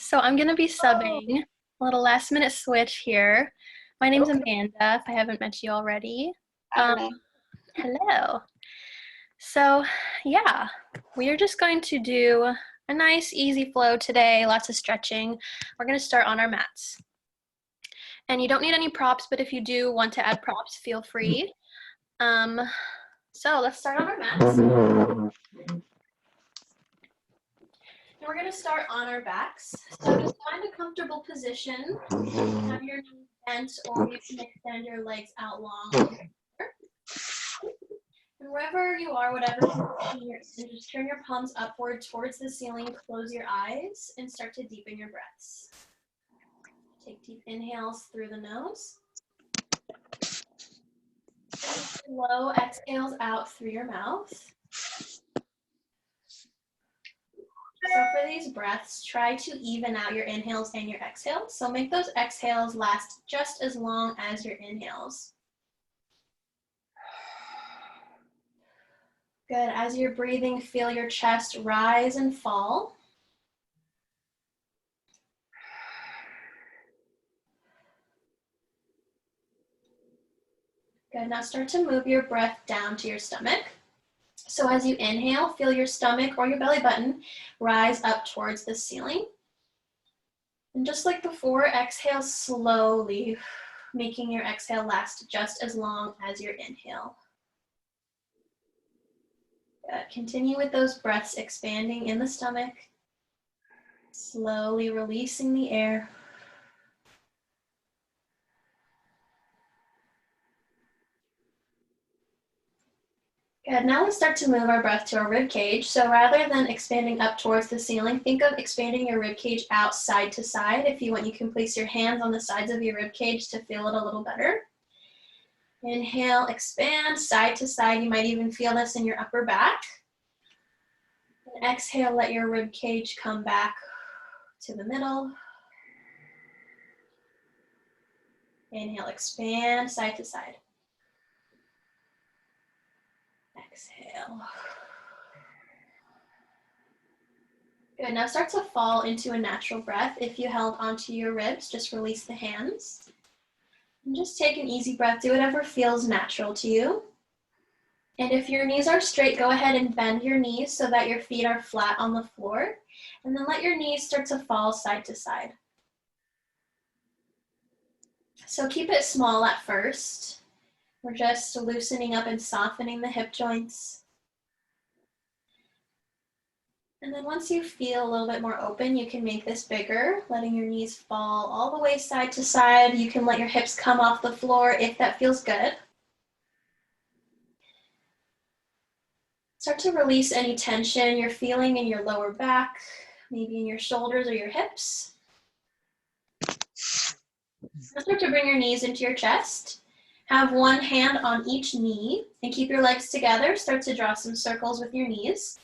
So I'm going to be subbing a little last minute switch here. My name's Okay. Amanda, if I haven't met you already. Hi, Renee. Hello. So yeah, we are just going to do a nice easy flow today, lots of stretching. We're going to start on our mats. And you don't need any props, but if you do want to add props, feel free. So let's start on our mats. And we're going to start on our backs. So just find a comfortable position. Have your knees bent, or you can extend your legs out long. And wherever you are, whatever position you're in, just turn your palms upward towards the ceiling, close your eyes, and start to deepen your breaths. Take deep inhales through the nose. And slow exhales out through your mouth. So for these breaths, try to even out your inhales and your exhales. So make those exhales last just as long as your inhales. Good. As you're breathing, feel your chest rise and fall. Good. Now start to move your breath down to your stomach. So as you inhale, feel your stomach or your belly button rise up towards the ceiling. And just like before, exhale slowly, making your exhale last just as long as your inhale. Good. Continue with those breaths expanding in the stomach, slowly releasing the air. Good. Now let's start to move our breath to our rib cage. So rather than expanding up towards the ceiling, think of expanding your rib cage out side to side. If you want, you can place your hands on the sides of your rib cage to feel it a little better. Inhale, expand side to side. You might even feel this in your upper back. And exhale, let your rib cage come back to the middle. Inhale, expand side to side. Exhale. Good. Now start to fall into a natural breath. If you held onto your ribs, just release the hands. And just take an easy breath. Do whatever feels natural to you. And if your knees are straight, go ahead and bend your knees so that your feet are flat on the floor. And then let your knees start to fall side to side. So keep it small at first. We're just loosening up and softening the hip joints. And then once you feel a little bit more open, you can make this bigger, letting your knees fall all the way side to side. You can let your hips come off the floor if that feels good. Start to release any tension you're feeling in your lower back, maybe in your shoulders or your hips. Now start to bring your knees into your chest. Have one hand on each knee and keep your legs together. Start to draw some circles with your knees.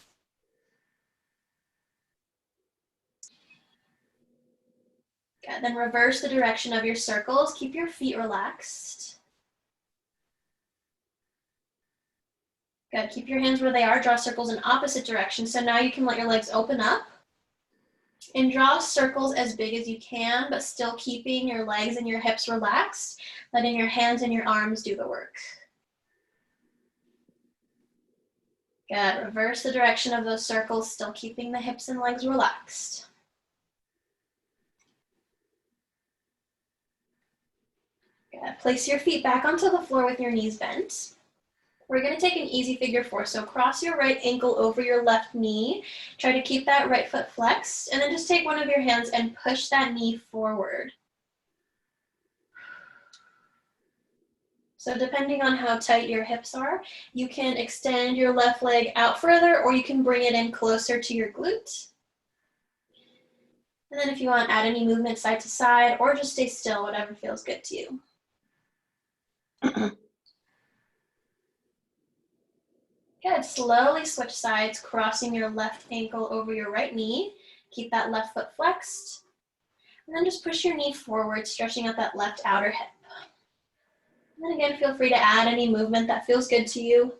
Good. Then reverse the direction of your circles. Keep your feet relaxed. Good. Keep your hands where they are. Draw circles in opposite directions. So now you can let your legs open up and draw circles as big as you can, but still keeping your legs and your hips relaxed, letting your hands and your arms do the work. Good. Reverse the direction of those circles, still keeping the hips and legs relaxed. Good. Place your feet back onto the floor with your knees bent. We're going to take an easy figure four. So cross your right ankle over your left knee. Try to keep that right foot flexed. And then just take one of your hands and push that knee forward. So depending on how tight your hips are, you can extend your left leg out further, or you can bring it in closer to your glute. And then if you want, add any movement side to side, or just stay still, whatever feels good to you. Good. Slowly switch sides, crossing your left ankle over your right knee. Keep that left foot flexed. And then just push your knee forward, stretching out that left outer hip. And then again, feel free to add any movement that feels good to you.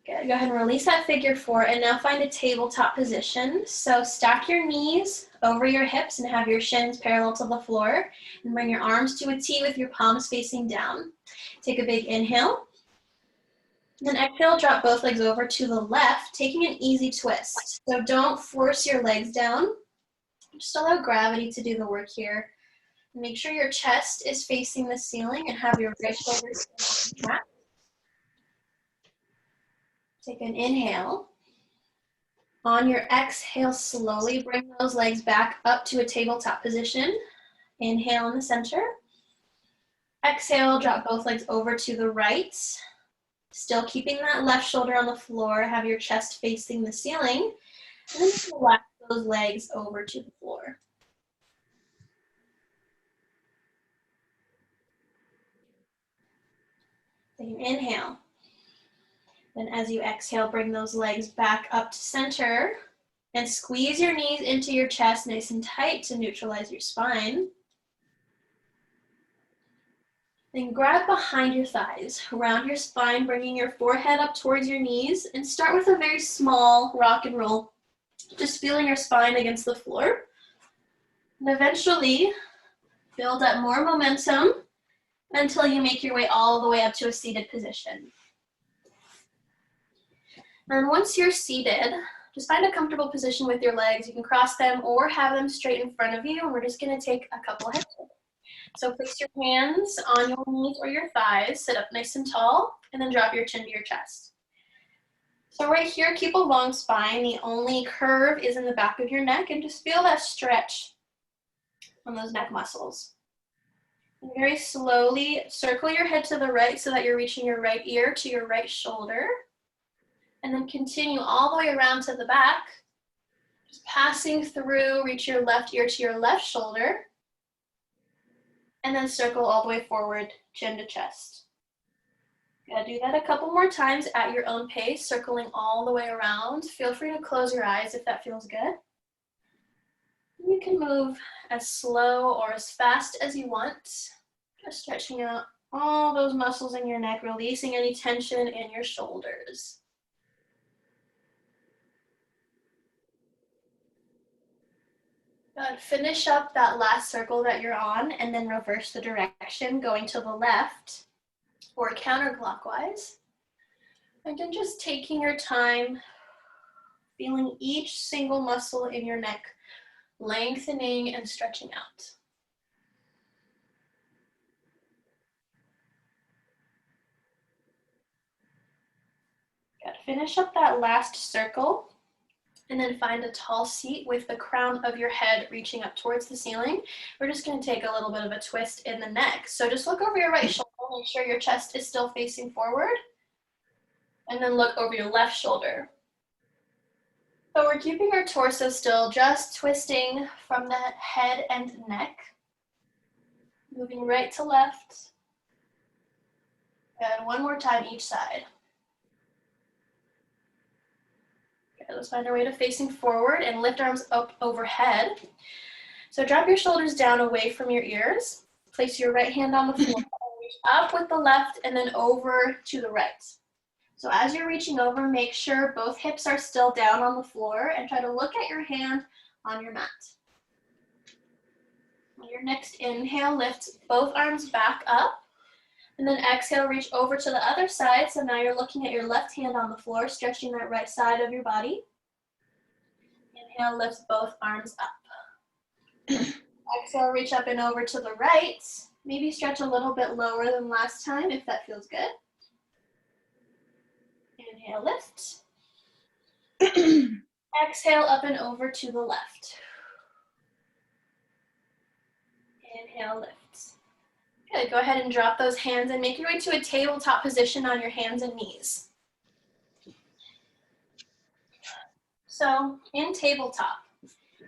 Good. Go ahead and release that figure four, and now find a tabletop position. So stack your knees over your hips and have your shins parallel to the floor, and bring your arms to a T with your palms facing down. Take a big inhale. Then exhale, drop both legs over to the left, taking an easy twist. So don't force your legs down. Just allow gravity to do the work here. Make sure your chest is facing the ceiling and have your right shoulder on the mat. Take an inhale. On your exhale, slowly bring those legs back up to a tabletop position. Inhale in the center. Exhale, drop both legs over to the right. Still keeping that left shoulder on the floor. Have your chest facing the ceiling. And then relax those legs over to the floor. Take an inhale. Then as you exhale, bring those legs back up to center and squeeze your knees into your chest nice and tight to neutralize your spine. Then grab behind your thighs, around your spine, bringing your forehead up towards your knees, and start with a very small rock and roll, just feeling your spine against the floor. And eventually, build up more momentum until you make your way all the way up to a seated position. And once you're seated, just find a comfortable position with your legs. You can cross them or have them straight in front of you, and we're just gonna take a couple head shakes. So place your hands on your knees or your thighs, sit up nice and tall, and then drop your chin to your chest. So right here, keep a long spine. The only curve is in the back of your neck, and just feel that stretch on those neck muscles. And very slowly circle your head to the right so that you're reaching your right ear to your right shoulder. And then continue all the way around to the back. Just passing through, reach your left ear to your left shoulder. And then circle all the way forward, chin to chest. Gotta do that a couple more times at your own pace, circling all the way around. Feel free to close your eyes if that feels good. You can move as slow or as fast as you want. Just stretching out all those muscles in your neck, releasing any tension in your shoulders. Good. Finish up that last circle that you're on and then reverse the direction, going to the left or counterclockwise. And then just taking your time, feeling each single muscle in your neck lengthening and stretching out. Good. Finish up that last circle. And then find a tall seat with the crown of your head reaching up towards the ceiling. We're just going to take a little bit of a twist in the neck. So just look over your right shoulder, make sure your chest is still facing forward. And then look over your left shoulder. So we're keeping our torso still, just twisting from the head and neck. Moving right to left. And one more time each side. Let's find our way to facing forward and lift arms up overhead. So drop your shoulders down away from your ears. Place your right hand on the floor. Reach up with the left and then over to the right. So as you're reaching over, make sure both hips are still down on the floor and try to look at your hand on your mat. On your next inhale, lift both arms back up. And then exhale, reach over to the other side. So now you're looking at your left hand on the floor, stretching that right side of your body. Inhale, lift both arms up. Exhale, reach up and over to the right. Maybe stretch a little bit lower than last time if that feels good. Inhale, lift. Exhale, up and over to the left. Inhale, lift. Good, go ahead and drop those hands and make your way to a tabletop position on your hands and knees. So in tabletop,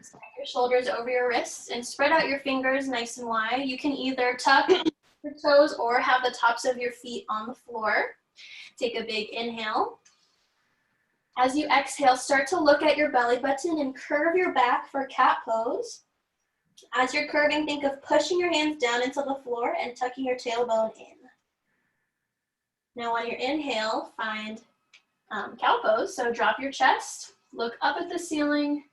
stack your shoulders over your wrists and spread out your fingers nice and wide. You can either tuck your toes or have the tops of your feet on the floor. Take a big inhale. As you exhale, start to look at your belly button and curve your back for cat pose. As you're curving, think of pushing your hands down into the floor and tucking your tailbone in. Now on your inhale, find cow pose. So drop your chest, look up at the ceiling,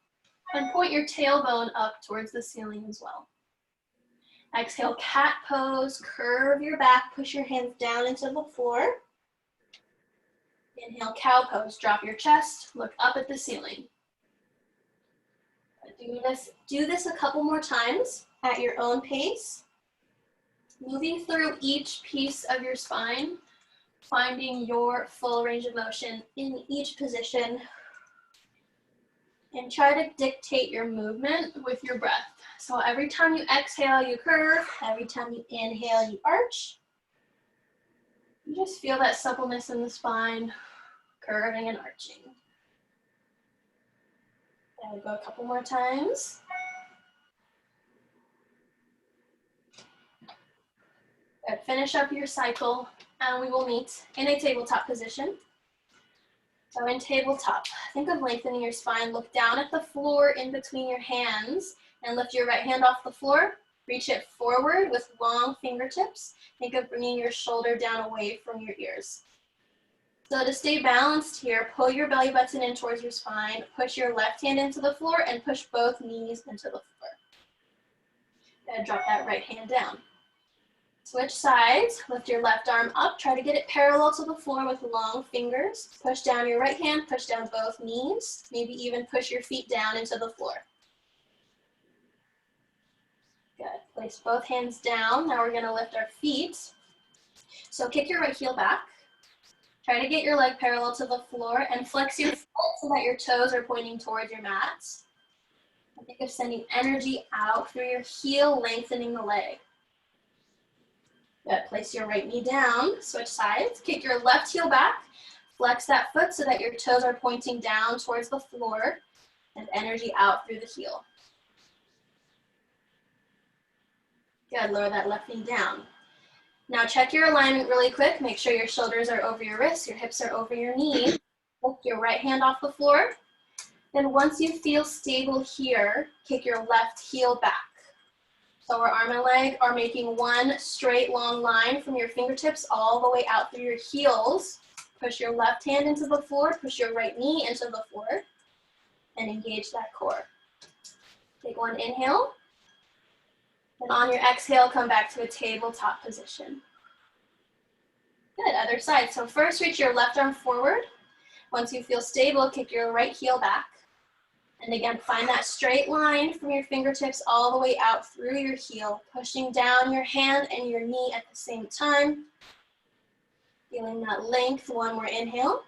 and point your tailbone up towards the ceiling as well. Exhale, cat pose, curve your back, push your hands down into the floor. Inhale, cow pose, drop your chest, look up at the ceiling. Do this a couple more times at your own pace. Moving through each piece of your spine, finding your full range of motion in each position. And try to dictate your movement with your breath. So every time you exhale, you curve. Every time you inhale, you arch. You just feel that suppleness in the spine, curving and arching. And we'll go a couple more times. Good. Finish up your cycle, and we will meet in a tabletop position. So in tabletop, think of lengthening your spine. Look down at the floor in between your hands and lift your right hand off the floor. Reach it forward with long fingertips. Think of bringing your shoulder down away from your ears. So to stay balanced here, pull your belly button in towards your spine, push your left hand into the floor, and push both knees into the floor. And drop that right hand down. Switch sides, lift your left arm up, try to get it parallel to the floor with long fingers. Push down your right hand, push down both knees, maybe even push your feet down into the floor. Good, place both hands down. Now we're gonna lift our feet. So kick your right heel back. Try to get your leg parallel to the floor and flex your foot so that your toes are pointing towards your mat. And think of sending energy out through your heel, lengthening the leg. Good. Place your right knee down, switch sides, kick your left heel back, flex that foot so that your toes are pointing down towards the floor, and energy out through the heel. Good, lower that left knee down. Now check your alignment really quick, make sure your shoulders are over your wrists, your hips are over your knees. Lift your right hand off the floor. Then once you feel stable here, kick your left heel back. So our arm and leg are making one straight long line from your fingertips all the way out through your heels. Push your left hand into the floor, push your right knee into the floor, and engage that core. Take one inhale. And on your exhale, come back to a tabletop position. Good, other side. So first reach your left arm forward. Once you feel stable, kick your right heel back. And again, find that straight line from your fingertips all the way out through your heel, pushing down your hand and your knee at the same time. Feeling that length, one more inhale.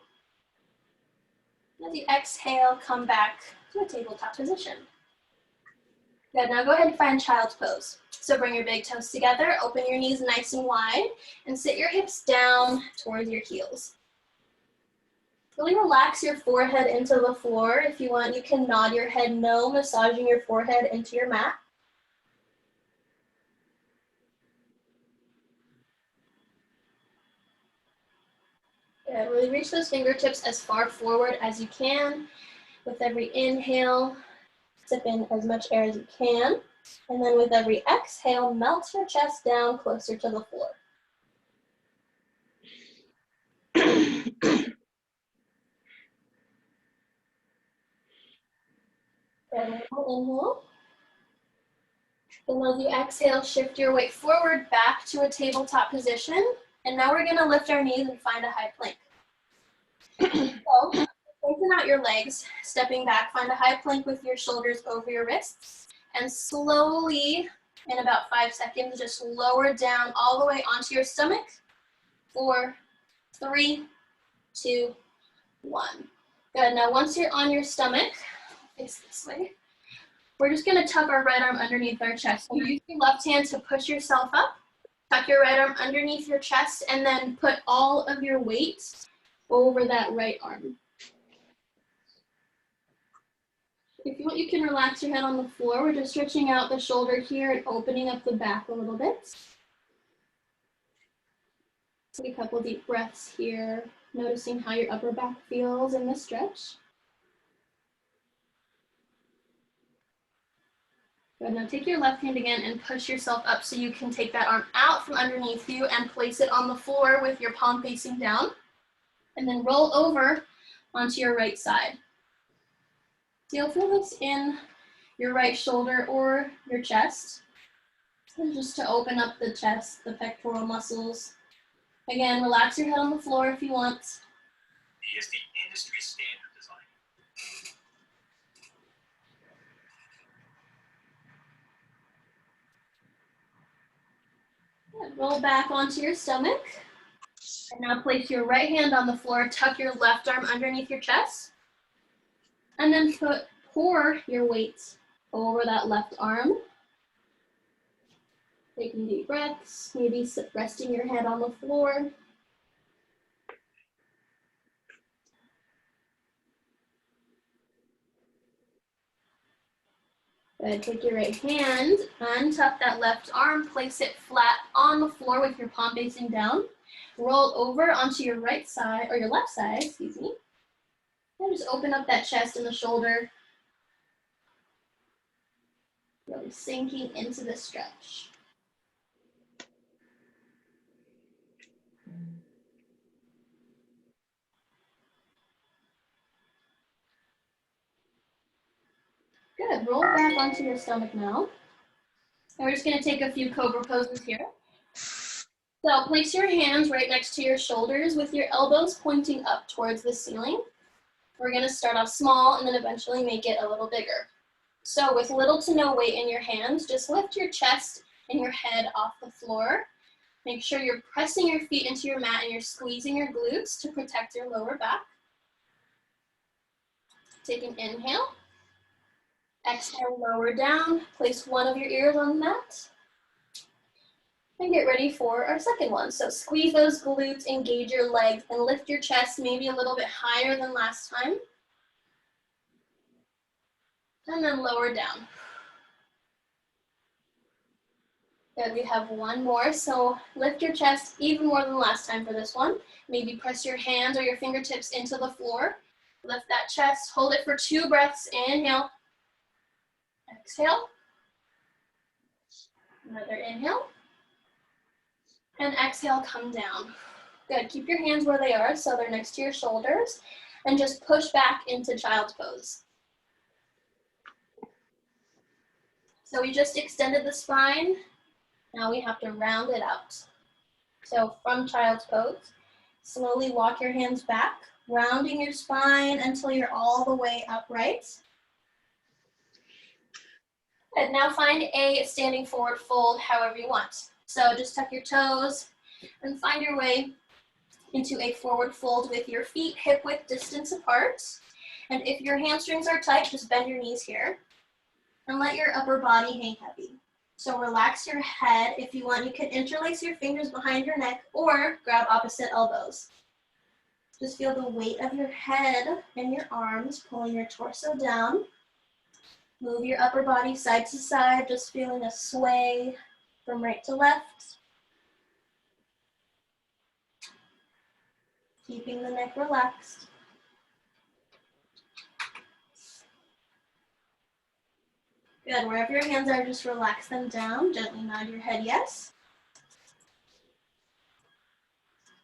As you exhale, come back to a tabletop position. Good, now go ahead and find child's pose. So bring your big toes together, open your knees nice and wide, and sit your hips down towards your heels. Really relax your forehead into the floor. If you want, you can nod your head no, massaging your forehead into your mat. Good, really reach those fingertips as far forward as you can. With every inhale, sip in as much air as you can. And then with every exhale, melt your chest down closer to the floor. Good, inhale. Then as you exhale, shift your weight forward back to a tabletop position. And now we're gonna lift our knees and find a high plank. So, lengthen out your legs, stepping back, find a high plank with your shoulders over your wrists. And slowly, in about 5 seconds, just lower down all the way onto your stomach. 4, 3, 2, 1. Good, now once you're on your stomach, face this way. We're just gonna tuck our right arm underneath our chest. So use your left hand to push yourself up. Tuck your right arm underneath your chest and then put all of your weight over that right arm. If you want, you can relax your head on the floor. We're just stretching out the shoulder here and opening up the back a little bit. Take a couple deep breaths here, noticing how your upper back feels in this stretch. Good, now take your left hand again and push yourself up so you can take that arm out from underneath you and place it on the floor with your palm facing down. And then roll over onto your right side. So you'll feel this in your right shoulder or your chest. And just to open up the chest, the pectoral muscles. Again, relax your head on the floor if you want. Is the industry standard design. Good. Roll back onto your stomach. And now place your right hand on the floor, tuck your left arm underneath your chest, and then pour your weight over that left arm. Taking deep breaths, maybe resting your head on the floor. Good, take your right hand, untuck that left arm, place it flat on the floor with your palm facing down. Roll over onto your right side, or your left side, excuse me. And just open up that chest and the shoulder. Really sinking into the stretch. Good, roll back onto your stomach now. And we're just gonna take a few cobra poses here. So place your hands right next to your shoulders with your elbows pointing up towards the ceiling. We're gonna start off small and then eventually make it a little bigger. So with little to no weight in your hands, just lift your chest and your head off the floor. Make sure you're pressing your feet into your mat and you're squeezing your glutes to protect your lower back. Take an inhale. Exhale, lower down. Place one of your ears on the mat. And get ready for our second one. So squeeze those glutes, engage your legs, and lift your chest maybe a little bit higher than last time. And then lower down. Good, we have one more. So lift your chest even more than last time for this one. Maybe press your hands or your fingertips into the floor. Lift that chest, hold it for 2 breaths. Inhale. Exhale. Another inhale. And exhale, come down. Good, keep your hands where they are so they're next to your shoulders. And just push back into child's pose. So we just extended the spine. Now we have to round it out. So from child's pose, slowly walk your hands back, rounding your spine until you're all the way upright. And now find a standing forward fold however you want. So just tuck your toes and find your way into a forward fold with your feet hip width distance apart. And if your hamstrings are tight, just bend your knees here and let your upper body hang heavy. So relax your head. If you want, you can interlace your fingers behind your neck or grab opposite elbows. Just feel the weight of your head and your arms pulling your torso down. Move your upper body side to side, just feeling a sway from right to left. Keeping the neck relaxed. Good, wherever your hands are, just relax them down. Gently nod your head yes.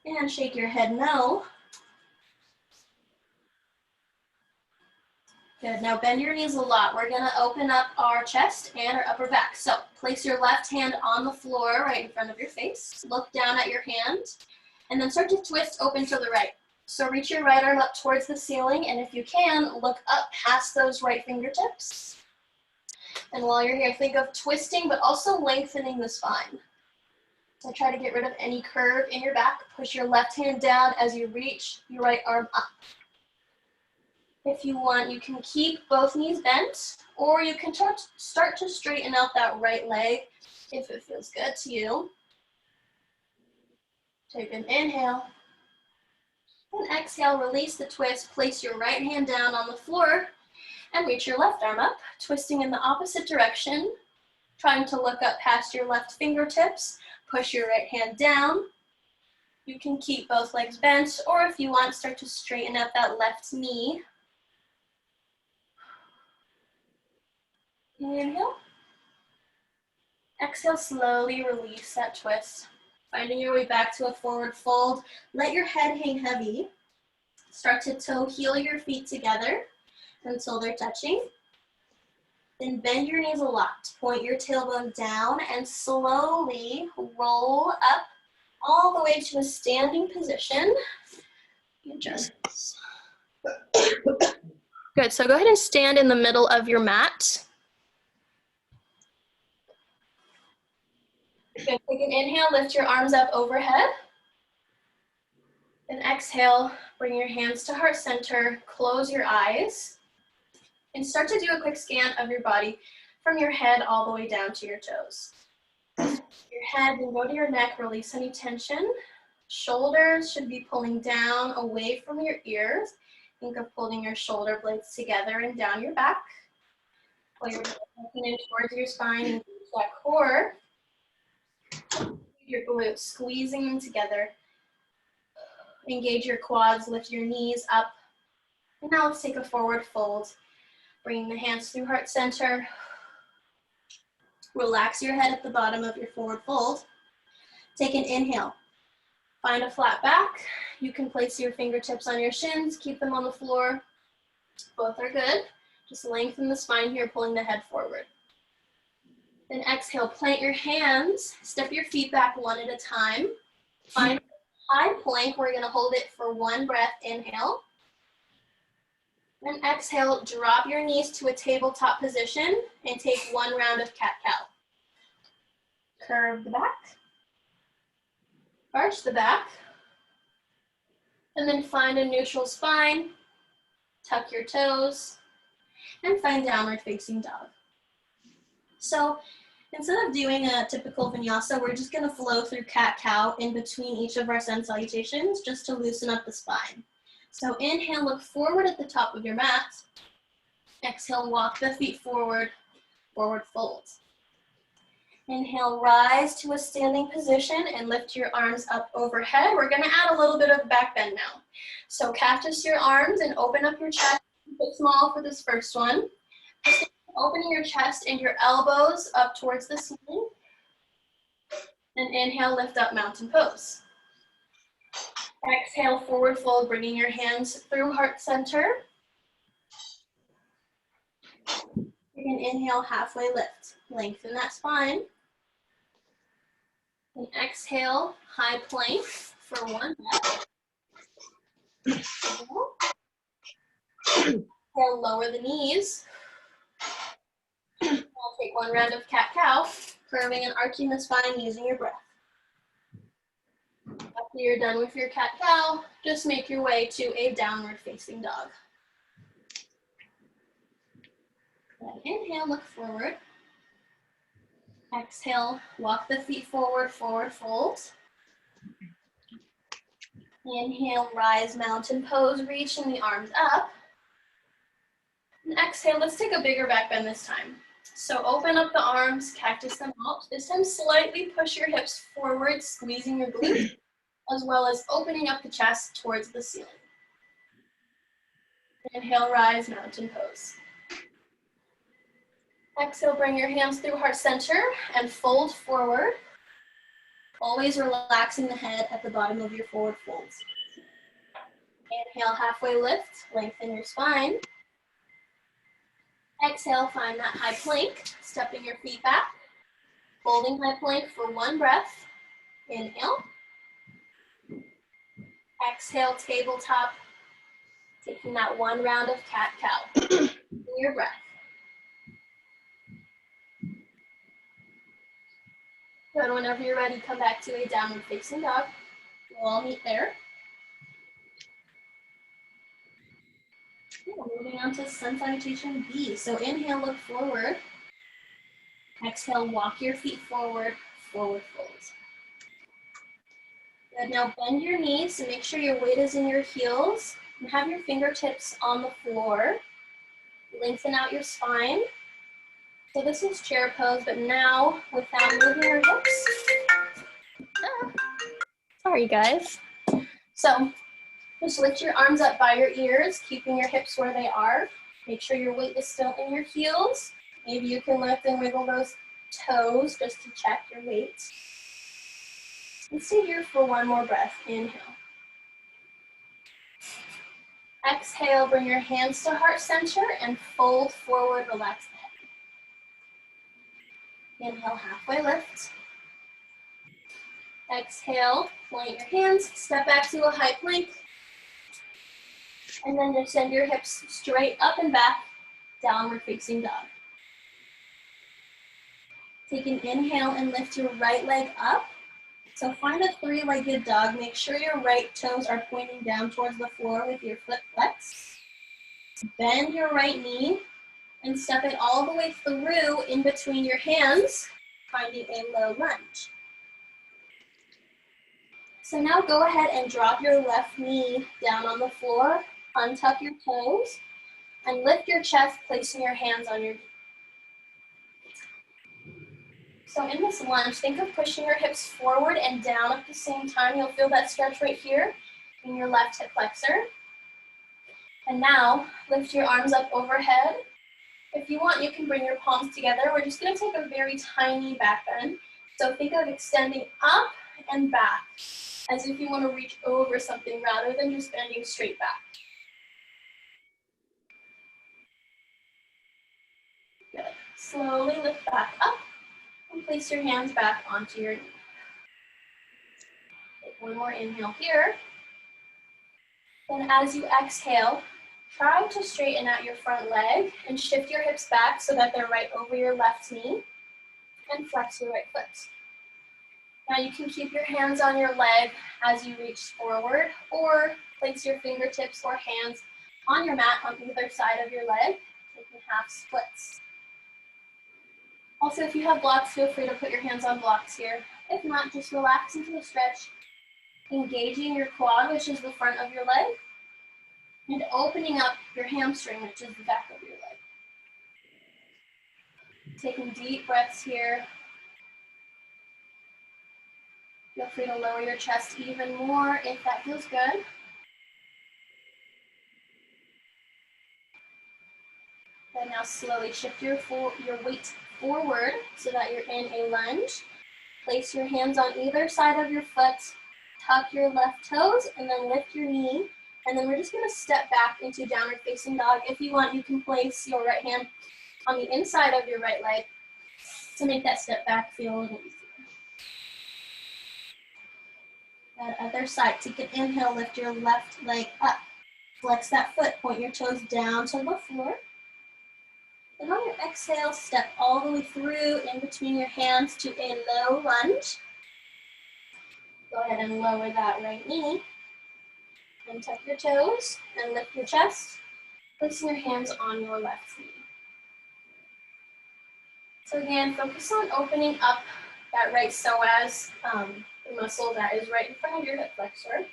And shake your head no. Good, now bend your knees a lot. We're gonna open up our chest and our upper back. So place your left hand on the floor right in front of your face. Look down at your hand and then start to twist open to the right. So reach your right arm up towards the ceiling, and if you can, look up past those right fingertips. And while you're here, think of twisting, but also lengthening the spine. So try to get rid of any curve in your back. Push your left hand down as you reach your right arm up. If you want, you can keep both knees bent, or you can start to straighten out that right leg if it feels good to you. Take an inhale. And exhale, release the twist. Place your right hand down on the floor and reach your left arm up, twisting in the opposite direction, trying to look up past your left fingertips. Push your right hand down. You can keep both legs bent, or if you want, start to straighten out that left knee. Inhale. Exhale, slowly release that twist. Finding your way back to a forward fold. Let your head hang heavy. Start to toe heel your feet together until they're touching. Then bend your knees a lot. Point your tailbone down and slowly roll up all the way to a standing position. Adjust this. Good, so go ahead and stand in the middle of your mat. Good, take an inhale, lift your arms up overhead. Then exhale, bring your hands to heart center, close your eyes, and start to do a quick scan of your body from your head all the way down to your toes. Your head, then go to your neck, release any tension. Shoulders should be pulling down away from your ears. Think of pulling your shoulder blades together and down your back. Pull your neck in towards your spine and that core. Your glutes, squeezing them together. Engage your quads, lift your knees up. And now let's take a forward fold. Bringing the hands through heart center. Relax your head at the bottom of your forward fold. Take an inhale. Find a flat back. You can place your fingertips on your shins, keep them on the floor. Both are good. Just lengthen the spine here, pulling the head forward. Then exhale, plant your hands, step your feet back one at a time. Find high plank, we're gonna hold it for one breath, inhale. Then exhale, drop your knees to a tabletop position and take one round of cat-cow. Curve the back, arch the back, and then find a neutral spine, tuck your toes, and find downward facing dog. So instead of doing a typical vinyasa, we're just gonna flow through cat-cow in between each of our sun salutations just to loosen up the spine. So inhale, look forward at the top of your mat. Exhale, walk the feet forward, forward fold. Inhale, rise to a standing position and lift your arms up overhead. We're gonna add a little bit of back bend now. So cactus your arms and open up your chest. Keep it small for this first one. Just opening your chest and your elbows up towards the ceiling. And inhale, lift up mountain pose. Exhale, forward fold, bringing your hands through heart center. You can inhale, halfway lift. Lengthen that spine. And exhale, high plank for one breath. Exhale, lower the knees. I'll take one round of cat-cow, curving and arching the spine using your breath. After you're done with your cat-cow, just make your way to a downward facing dog. Then inhale, look forward. Exhale, walk the feet forward, forward fold. Inhale, rise, mountain pose, reaching the arms up. And exhale, let's take a bigger back bend this time. So open up the arms, cactus them out. This time slightly push your hips forward, squeezing your glutes, as well as opening up the chest towards the ceiling. Inhale, rise, mountain pose. Exhale, bring your hands through heart center and fold forward. Always relaxing the head at the bottom of your forward folds. Inhale, halfway lift, lengthen your spine. Exhale, find that high plank, stepping your feet back. Holding high plank for one breath. Inhale. Exhale, tabletop. Taking that one round of cat-cow. Your breath. Good, whenever you're ready, come back to a downward facing dog. We'll all meet there. Yeah, moving on to sun salutation B. So inhale, look forward. Exhale, walk your feet forward, forward fold. Good, now bend your knees and make sure your weight is in your heels. And have your fingertips on the floor. Lengthen out your spine. So this is chair pose, but now without moving your hips. Sorry guys. So just lift your arms up by your ears, keeping your hips where they are. Make sure your weight is still in your heels. Maybe you can lift and wiggle those toes just to check your weight. And stay here for one more breath. Inhale. Exhale, bring your hands to heart center and fold forward, relax the head. Inhale, halfway lift. Exhale, point your hands, step back to a high plank. And then just send your hips straight up and back, downward facing dog. Take an inhale and lift your right leg up. So find a three-legged dog. Make sure your right toes are pointing down towards the floor with your foot flex. Bend your right knee and step it all the way through in between your hands, finding a low lunge. So now go ahead and drop your left knee down on the floor, untuck your toes, and lift your chest, placing your hands on your knee. So in this lunge, think of pushing your hips forward and down at the same time. You'll feel that stretch right here in your left hip flexor. And now, lift your arms up overhead. If you want, you can bring your palms together. We're just gonna take a very tiny back bend. So think of extending up and back, as if you wanna reach over something rather than just bending straight back. Good. Slowly lift back up and place your hands back onto your knee. Take one more inhale here. Then as you exhale, try to straighten out your front leg and shift your hips back so that they're right over your left knee, and flex your right foot. Now you can keep your hands on your leg as you reach forward, or place your fingertips or hands on your mat on either side of your leg, taking half splits. Also, if you have blocks, feel free to put your hands on blocks here. If not, just relax into the stretch, engaging your quad, which is the front of your leg, and opening up your hamstring, which is the back of your leg. Taking deep breaths here. Feel free to lower your chest even more if that feels good. Then now slowly shift your weight forward so that you're in a lunge. Place your hands on either side of your foot, tuck your left toes, and then lift your knee. And then we're just gonna step back into downward facing dog. If you want, you can place your right hand on the inside of your right leg to make that step back feel a little easier. That other side, take an inhale, lift your left leg up. Flex that foot, point your toes down to the floor. And on your exhale, step all the way through in between your hands to a low lunge. Go ahead and lower that right knee. And tuck your toes and lift your chest, placing your hands on your left knee. So again, focus on opening up that right psoas, the muscle that is right in front of your hip flexor.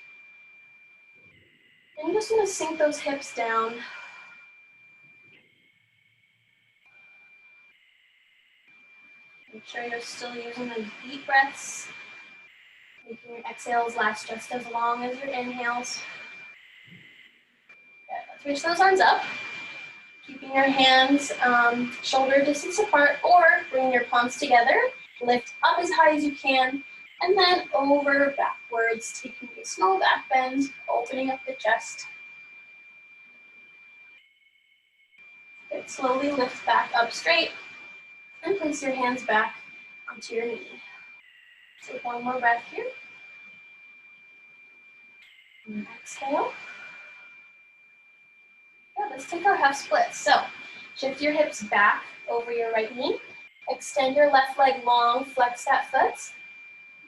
And you're just gonna sink those hips down. Make sure you're still using those deep breaths, making your exhales last just as long as your inhales. Good. Let's reach those arms up, keeping your hands shoulder distance apart, or bring your palms together. Lift up as high as you can, and then over backwards, taking a small back bend, opening up the chest. Good. Slowly lift back up straight, and place your hands back onto your knee. Take one more breath here. And exhale. Yeah, let's take our half splits. So shift your hips back over your right knee. Extend your left leg long, flex that foot.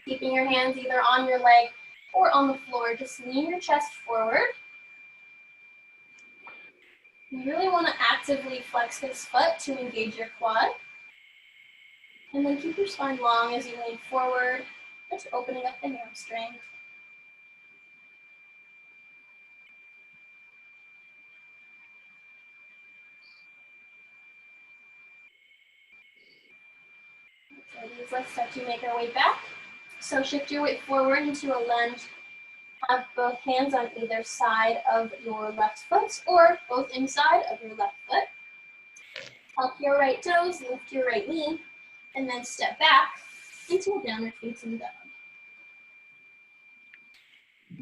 Keeping your hands either on your leg or on the floor. Just lean your chest forward. You really want to actively flex this foot to engage your quad. And then keep your spine long as you lean forward, just opening up the hamstring. So these, let's start to make our way back. So shift your weight forward into a lunge. Have both hands on either side of your left foot or both inside of your left foot. Tuck your right toes, lift your right knee, and then step back into a downward facing dog.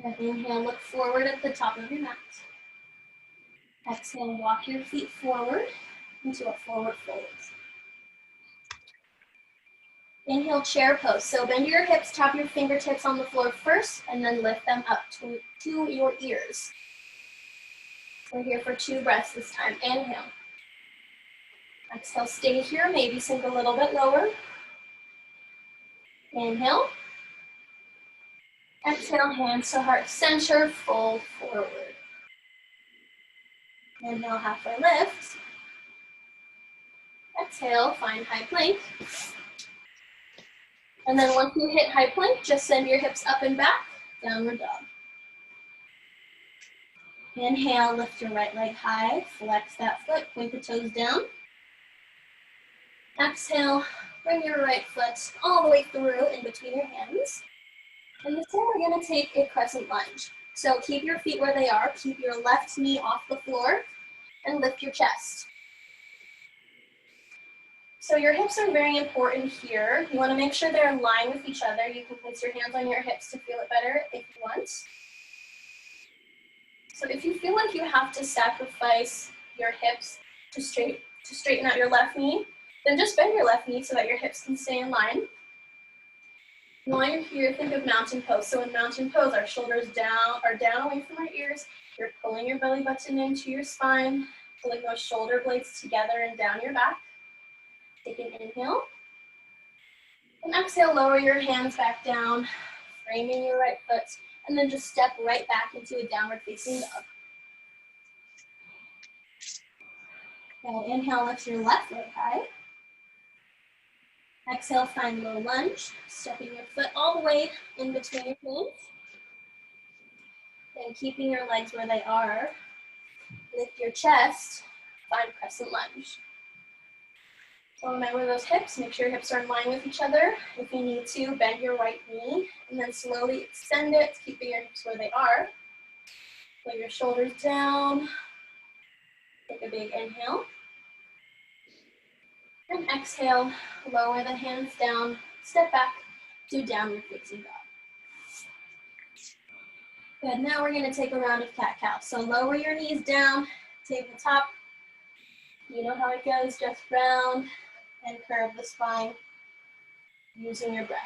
And inhale, look forward at the top of your mat. Exhale, walk your feet forward into a forward fold. Inhale, chair pose. So bend your hips, tap your fingertips on the floor first, and then lift them up to your ears. We're here for 2 breaths this time. Inhale. Exhale, stay here, maybe sink a little bit lower. Inhale. Exhale, hands to heart center, fold forward. Inhale, halfway lift. Exhale, find high plank. And then once you hit high plank, just send your hips up and back, downward dog. Inhale, lift your right leg high, flex that foot, point the toes down. Exhale, bring your right foot all the way through in between your hands. And this time we're gonna take a crescent lunge. So keep your feet where they are, keep your left knee off the floor, and lift your chest. So your hips are very important here. You wanna make sure they're in line with each other. You can place your hands on your hips to feel it better if you want. So if you feel like you have to sacrifice your hips to straighten out your left knee, then just bend your left knee so that your hips can stay in line. And while you're here, think of mountain pose. So in mountain pose, our shoulders are down away from our ears. You're pulling your belly button into your spine, pulling those shoulder blades together and down your back. Take an inhale. And exhale, lower your hands back down, framing your right foot, and then just step right back into a downward facing dog. Now inhale, lift your left leg high. Exhale, find low lunge, stepping your foot all the way in between your hands. Then keeping your legs where they are, lift your chest, find crescent lunge. So remember those hips, make sure your hips are in line with each other. If you need to, bend your right knee and then slowly extend it, keeping your hips where they are. Let your shoulders down. Take a big inhale. And exhale, lower the hands down, step back, do downward facing dog. Good, now we're gonna take a round of cat-cow. So lower your knees down, tabletop. You know how it goes, just round and curve the spine using your breath.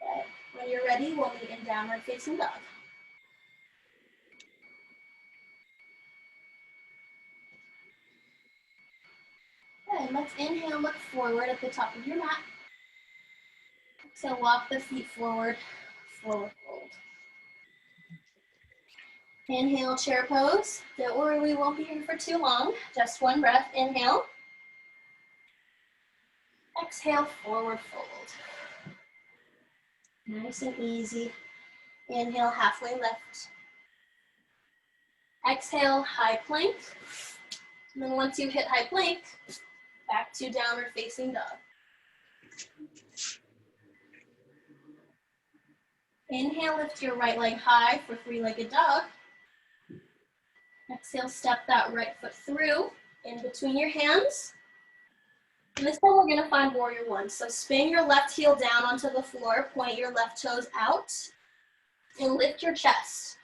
Good. When you're ready, we'll meet in downward facing dog. Good, let's inhale, look forward at the top of your mat. Exhale, walk the feet forward, forward fold. Inhale, chair pose. Don't worry, we won't be here for too long. Just one breath, inhale. Exhale, forward fold. Nice and easy. Inhale, halfway lift. Exhale, high plank. And then once you hit high plank, back to downward facing dog. Inhale, lift your right leg high for three-legged dog. Exhale, step that right foot through in between your hands. And this time we're gonna find warrior one. So spin your left heel down onto the floor, point your left toes out, and lift your chest.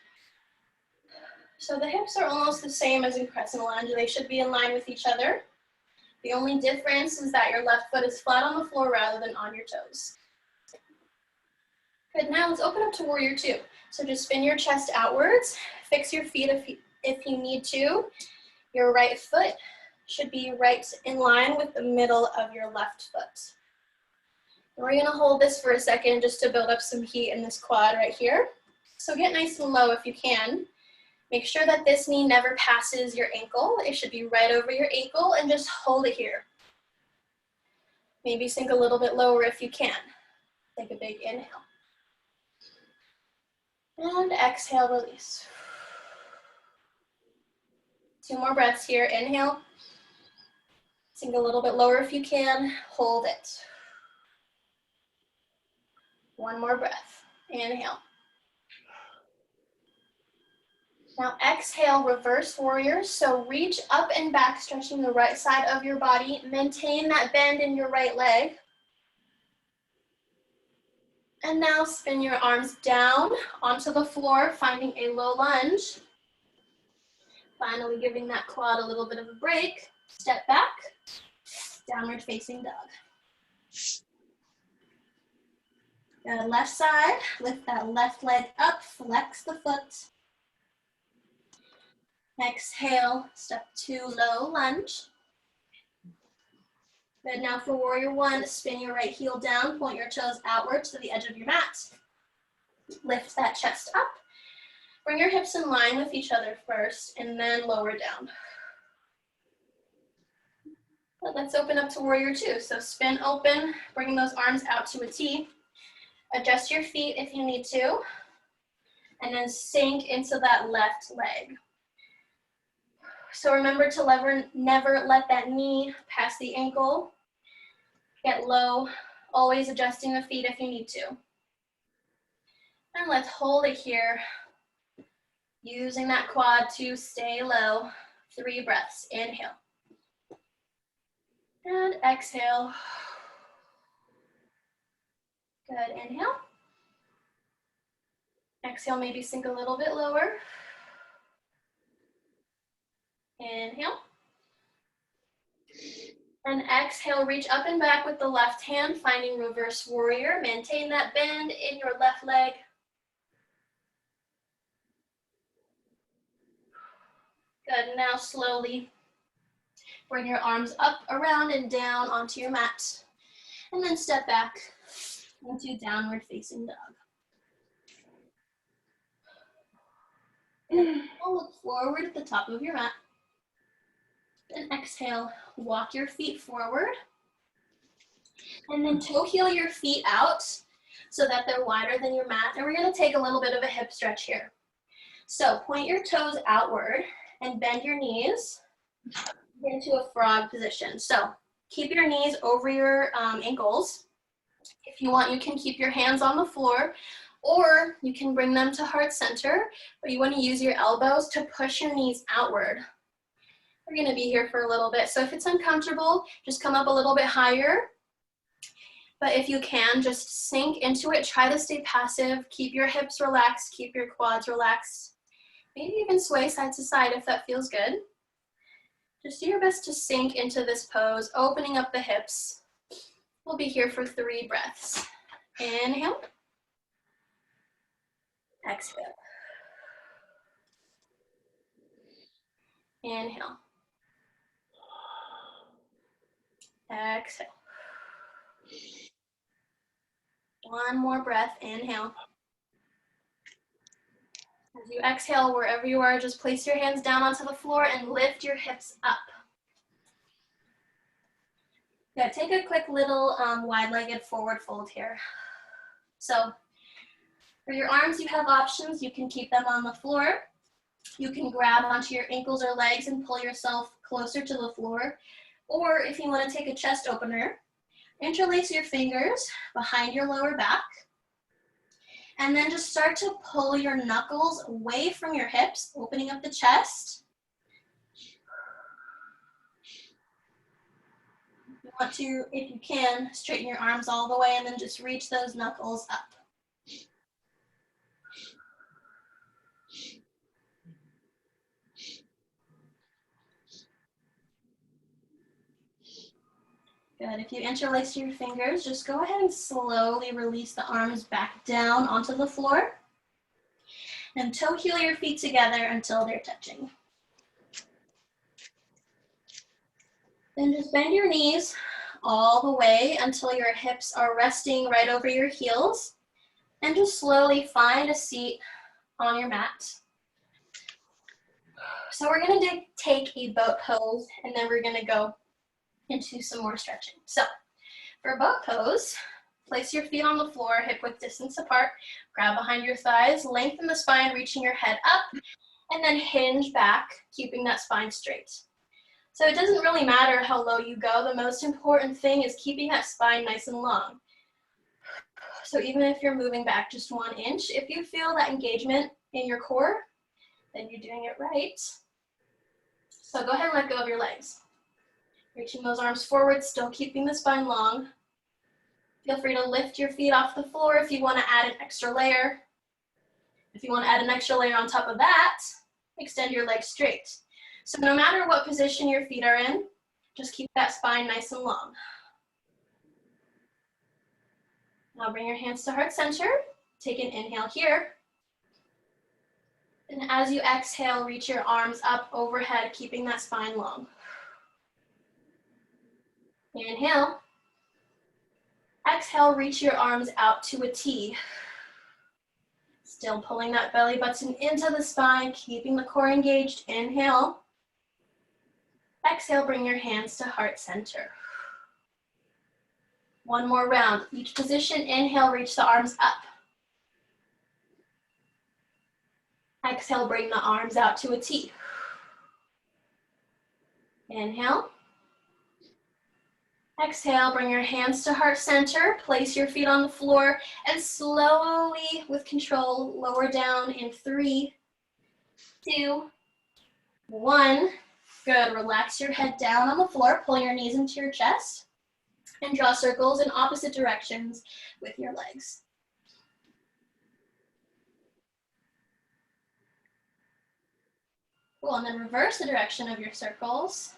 So the hips are almost the same as in crescent lunge. They should be in line with each other. The only difference is that your left foot is flat on the floor rather than on your toes. Good, now let's open up to warrior two. So just spin your chest outwards, fix your feet if you need to. Your right foot should be right in line with the middle of your left foot. And we're gonna hold this for a second just to build up some heat in this quad right here. So get nice and low if you can. Make sure that this knee never passes your ankle. It should be right over your ankle and just hold it here. Maybe sink a little bit lower if you can. Take a big inhale. And exhale, release. 2 more breaths here. Inhale. Sink a little bit lower if you can. Hold it. 1 more breath. Inhale. Now exhale, reverse warrior. So reach up and back, stretching the right side of your body. Maintain that bend in your right leg. And now spin your arms down onto the floor, finding a low lunge. Finally giving that quad a little bit of a break. Step back, downward facing dog. Good, left side, lift that left leg up, flex the foot. Exhale, step 2, low lunge. Good, now for warrior 1, spin your right heel down, point your toes outward to the edge of your mat. Lift that chest up. Bring your hips in line with each other first, and then lower down. But let's open up to warrior 2. So spin open, bringing those arms out to a T. Adjust your feet if you need to, and then sink into that left leg. So remember to never let that knee pass the ankle. Get low, always adjusting the feet if you need to. And let's hold it here, using that quad to stay low. 3 breaths, inhale. And exhale. Good, inhale. Exhale, maybe sink a little bit lower. Inhale. And exhale, reach up and back with the left hand, finding reverse warrior. Maintain that bend in your left leg. Good, now slowly bring your arms up, around, and down onto your mat. And then step back into downward facing dog. And look forward at the top of your mat. And exhale, walk your feet forward. And then toe heel your feet out so that they're wider than your mat. And we're gonna take a little bit of a hip stretch here. So point your toes outward and bend your knees into a frog position. So keep your knees over your ankles. If you want, you can keep your hands on the floor, or you can bring them to heart center, but you want to use your elbows to push your knees outward. We're going to be here for a little bit, so if it's uncomfortable, just come up a little bit higher. But if you can, just sink into it. Try to stay passive. Keep your hips relaxed. Keep your quads relaxed. Maybe even sway side to side if that feels good. Just do your best to sink into this pose, opening up the hips. We'll be here for 3 breaths. Inhale. Exhale. Inhale. Exhale. One more breath. Inhale. As you exhale, wherever you are, just place your hands down onto the floor and lift your hips up. Good. Take a quick little wide-legged forward fold here. So for your arms, you have options. You can keep them on the floor. You can grab onto your ankles or legs and pull yourself closer to the floor. Or if you want to take a chest opener, interlace your fingers behind your lower back. And then just start to pull your knuckles away from your hips, opening up the chest. You want to, if you can, straighten your arms all the way and then just reach those knuckles up. Good. If you interlace your fingers, just go ahead and slowly release the arms back down onto the floor. And toe heel your feet together until they're touching. Then just bend your knees all the way until your hips are resting right over your heels. And just slowly find a seat on your mat. So we're going to take a boat pose, and then we're going to go into some more stretching. So for boat pose, place your feet on the floor, hip width distance apart, grab behind your thighs, lengthen the spine, reaching your head up, and then hinge back, keeping that spine straight. So it doesn't really matter how low you go. The most important thing is keeping that spine nice and long. So even if you're moving back just 1 inch, if you feel that engagement in your core, then you're doing it right. So go ahead and let go of your legs. Reaching those arms forward, still keeping the spine long. Feel free to lift your feet off the floor if you want to add an extra layer. If you want to add an extra layer on top of that, extend your legs straight. So no matter what position your feet are in, just keep that spine nice and long. Now bring your hands to heart center. Take an inhale here. And as you exhale, reach your arms up overhead, keeping that spine long. Inhale. Exhale, reach your arms out to a T. Still pulling that belly button into the spine, keeping the core engaged. Inhale. Exhale, bring your hands to heart center. One more round. Each position, inhale, reach the arms up. Exhale, bring the arms out to a T. Inhale. Exhale, bring your hands to heart center. Place your feet on the floor and slowly, with control, lower down in 3, 2, 1. Good. Relax your head down on the floor. Pull your knees into your chest and draw circles in opposite directions with your legs. Cool. And then reverse the direction of your circles.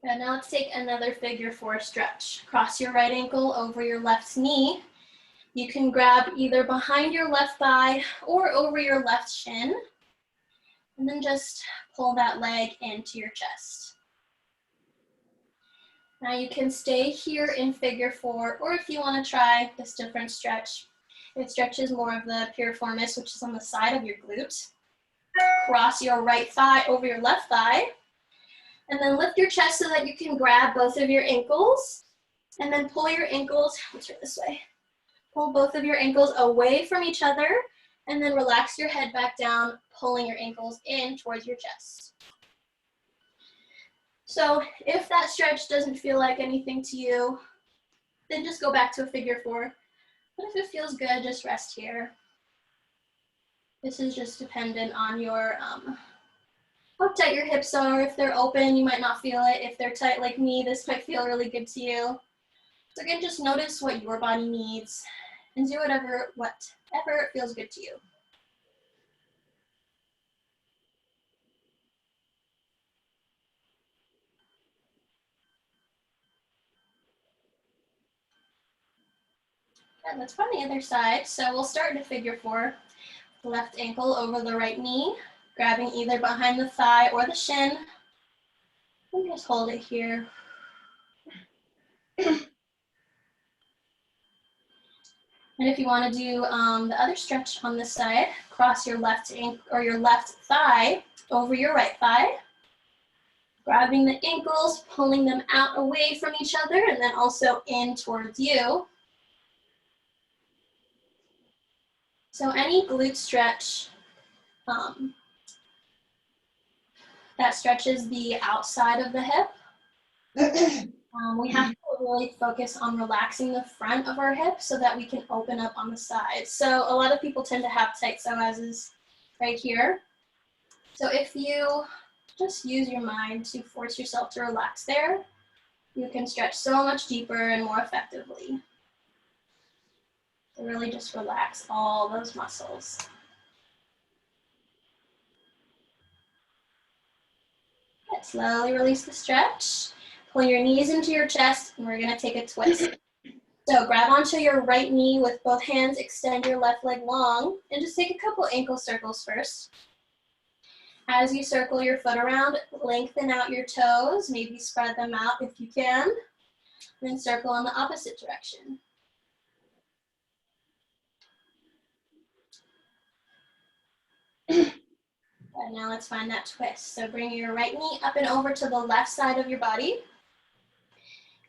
And now let's take another figure 4 stretch. Cross your right ankle over your left knee. You can grab either behind your left thigh or over your left shin. And then just pull that leg into your chest. Now you can stay here in figure 4, or if you want to try this different stretch, it stretches more of the piriformis, which is on the side of your glute. Cross your right thigh over your left thigh. And then lift your chest so that you can grab both of your ankles. And then pull your ankles, let's turn this way. Pull both of your ankles away from each other. And then relax your head back down, pulling your ankles in towards your chest. So if that stretch doesn't feel like anything to you, then just go back to a figure 4. But if it feels good, just rest here. This is just dependent on your how tight your hips are. If they're open, you might not feel it. If they're tight like me, this might feel really good to you. So again, just notice what your body needs and do whatever feels good to you. And let's try the other side. So we'll start in figure 4. Left ankle over the right knee, grabbing either behind the thigh or the shin. And just hold it here. And if you want to do the other stretch on this side, cross your left ankle or your left thigh over your right thigh, grabbing the ankles, pulling them out away from each other, and then also in towards you. So any glute stretch that stretches the outside of the hip, we have to really focus on relaxing the front of our hip so that we can open up on the sides. So a lot of people tend to have tight psoases right here. So if you just use your mind to force yourself to relax there, you can stretch so much deeper and more effectively. So really just relax all those muscles. Good. Slowly release the stretch. Pull your knees into your chest, and we're gonna take a twist. So grab onto your right knee with both hands, extend your left leg long, and just take a couple ankle circles first. As you circle your foot around, lengthen out your toes, maybe spread them out if you can, then circle in the opposite direction. And now let's find that twist. So bring your right knee up and over to the left side of your body.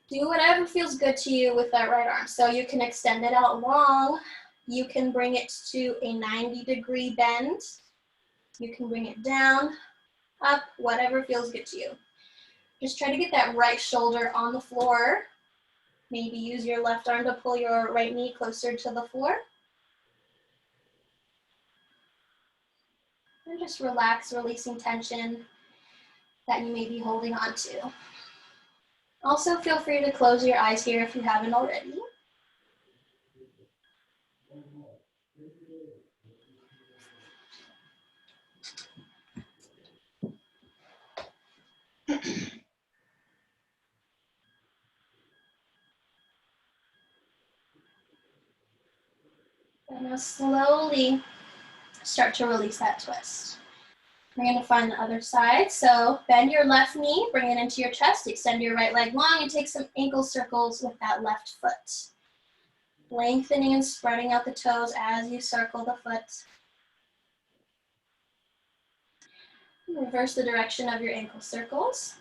Do whatever feels good to you with that right arm. So you can extend it out long. You can bring it to a 90-degree bend. You can bring it down, up, whatever feels good to you. Just try to get that right shoulder on the floor. Maybe use your left arm to pull your right knee closer to the floor. And just relax, releasing tension that you may be holding on to. Also, feel free to close your eyes here if you haven't already. And now slowly start to release that twist. We're going to find the other side. So bend your left knee, bring it into your chest, extend your right leg long, and take some ankle circles with that left foot. Lengthening and spreading out the toes as you circle the foot. Reverse the direction of your ankle circles.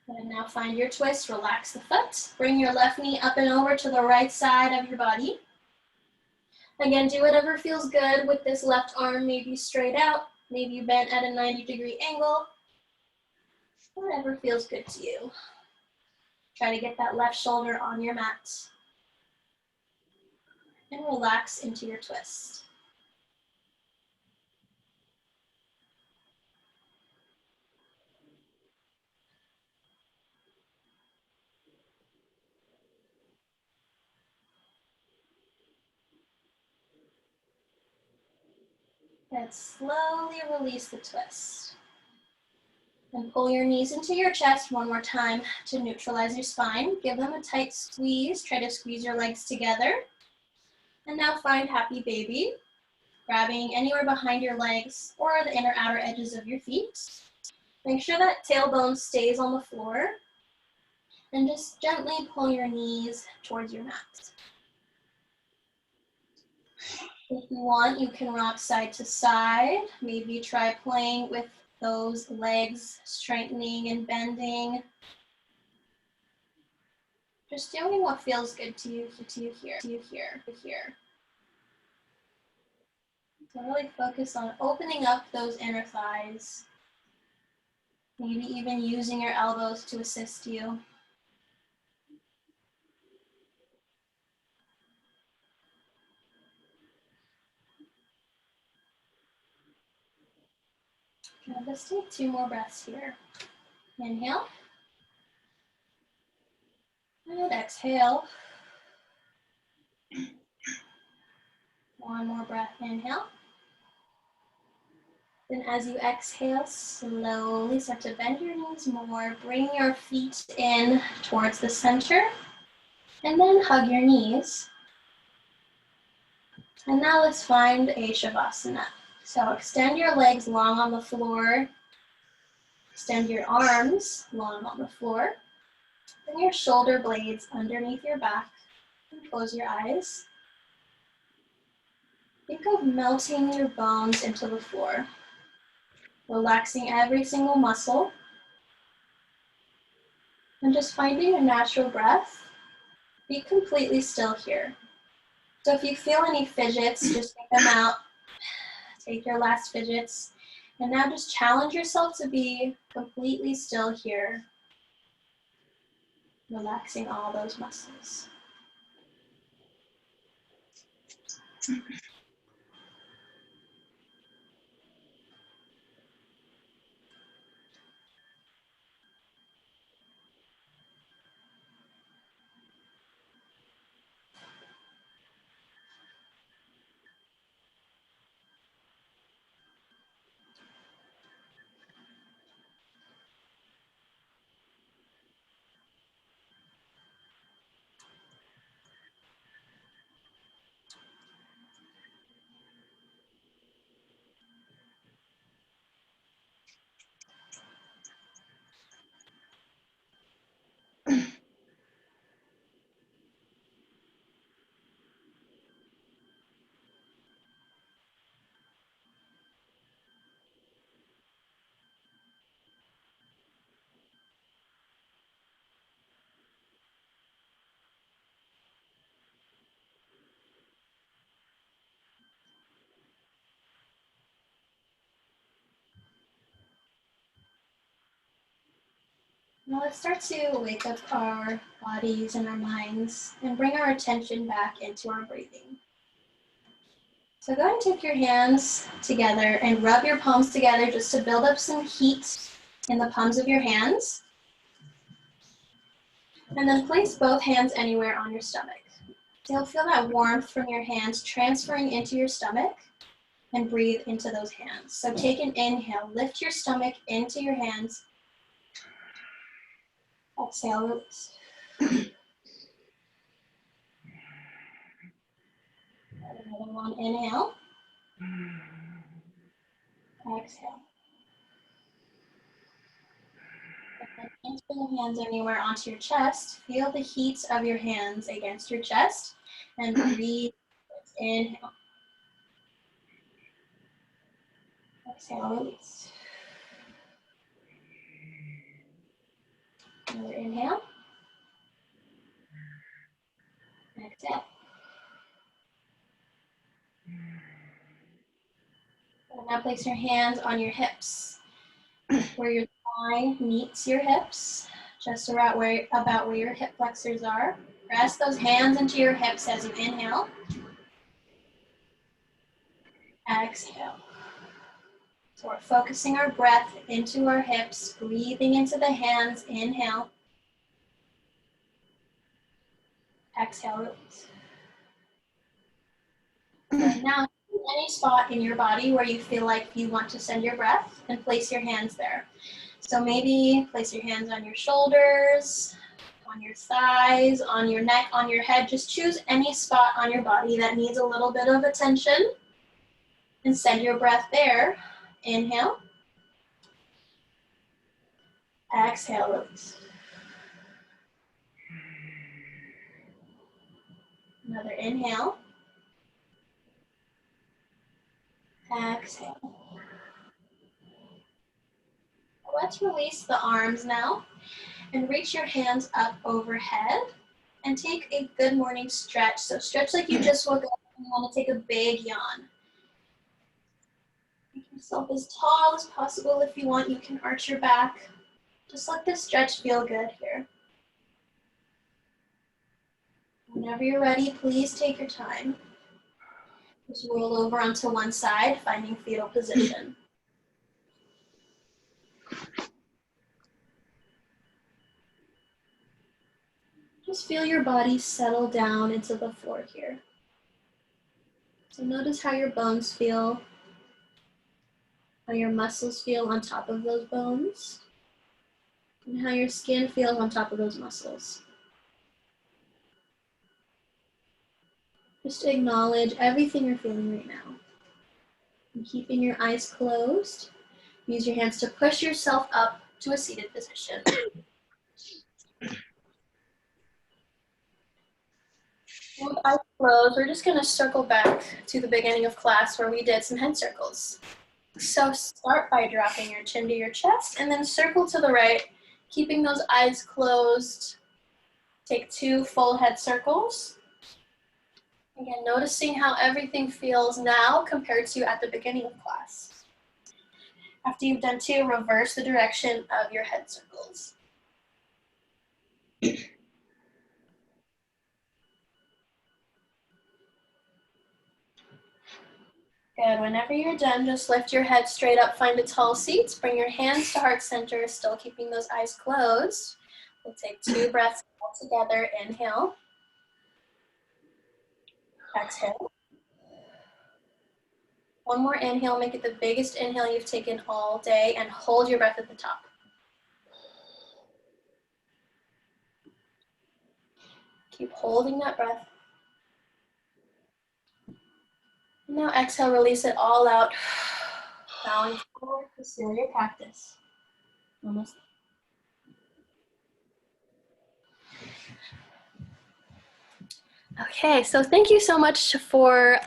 And now find your twist, relax the foot. Bring your left knee up and over to the right side of your body. Again, do whatever feels good with this left arm, maybe straight out, maybe bent at a 90-degree angle. Whatever feels good to you. Try to get that left shoulder on your mat. And relax into your twist. And slowly release the twist. And pull your knees into your chest one more time to neutralize your spine. Give them a tight squeeze. Try to squeeze your legs together. And now find happy baby, grabbing anywhere behind your legs or the inner outer edges of your feet. Make sure that tailbone stays on the floor. And just gently pull your knees towards your mat. If you want, you can rock side to side. Maybe try playing with those legs, straightening and bending. Just doing what feels good to you here. So really focus on opening up those inner thighs. Maybe even using your elbows to assist you. Now let's take 2 more breaths here. Inhale. And exhale. 1 more breath, inhale. Then as you exhale, slowly start to bend your knees more. Bring your feet in towards the center. And then hug your knees. And now let's find a Shavasana. So extend your legs long on the floor. Extend your arms long on the floor. Bring your shoulder blades underneath your back. And close your eyes. Think of melting your bones into the floor. Relaxing every single muscle. And just finding a natural breath. Be completely still here. So if you feel any fidgets, just take them out. Take your last fidgets. And now just challenge yourself to be completely still here. Relaxing all those muscles. Now let's start to wake up our bodies and our minds and bring our attention back into our breathing. So go ahead and take your hands together and rub your palms together just to build up some heat in the palms of your hands. And then place both hands anywhere on your stomach. So you'll feel that warmth from your hands transferring into your stomach and breathe into those hands. So take an inhale, lift your stomach into your hands. Exhale, release. Another one, inhale. Exhale. And transfer the hands anywhere onto your chest. Feel the heat of your hands against your chest and breathe. Inhale. Exhale, release. Another inhale. Exhale. And now place your hands on your hips, where your thigh meets your hips, just about where your hip flexors are. Press those hands into your hips as you inhale. Exhale. So we're focusing our breath into our hips, breathing into the hands. Inhale. Exhale, release. And now, any spot in your body where you feel like you want to send your breath, and place your hands there. So maybe place your hands on your shoulders, on your thighs, on your neck, on your head. Just choose any spot on your body that needs a little bit of attention and send your breath there. Inhale. Exhale, release. Another inhale. Exhale. Let's release the arms now and reach your hands up overhead and take a good morning stretch. So stretch like you just woke up and you want to take a big yawn. Make yourself as tall as possible. If you want, you can arch your back. Just let this stretch feel good here. Whenever you're ready, please take your time. Just roll over onto one side, finding fetal position. Just feel your body settle down into the floor here. So notice how your bones feel, how your muscles feel on top of those bones, and how your skin feels on top of those muscles. Just acknowledge everything you're feeling right now. And keeping your eyes closed, use your hands to push yourself up to a seated position. With eyes closed, we're just going to circle back to the beginning of class where we did some head circles. So start by dropping your chin to your chest and then circle to the right, keeping those eyes closed. Take 2 full head circles. Again, noticing how everything feels now compared to at the beginning of class. After you've done 2, reverse the direction of your head circles. Good. Whenever you're done, just lift your head straight up, find a tall seat. Bring your hands to heart center, still keeping those eyes closed. We'll take 2 breaths all together. Inhale. Exhale. One more inhale, make it the biggest inhale you've taken all day, and hold your breath at the top. Keep holding that breath. Now exhale, release it all out. Bowing forward to seal your practice. Almost. Okay, so thank you so much for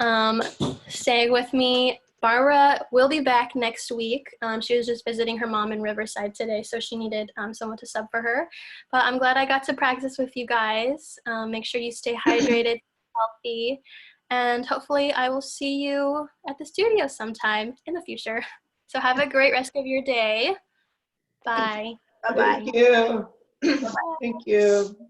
staying with me. Barbara will be back next week. She was just visiting her mom in Riverside today, so she needed someone to sub for her. But I'm glad I got to practice with you guys. Make sure you stay hydrated, healthy, and hopefully I will see you at the studio sometime in the future. So have a great rest of your day. Bye. Bye-bye. Thank you. Thank you.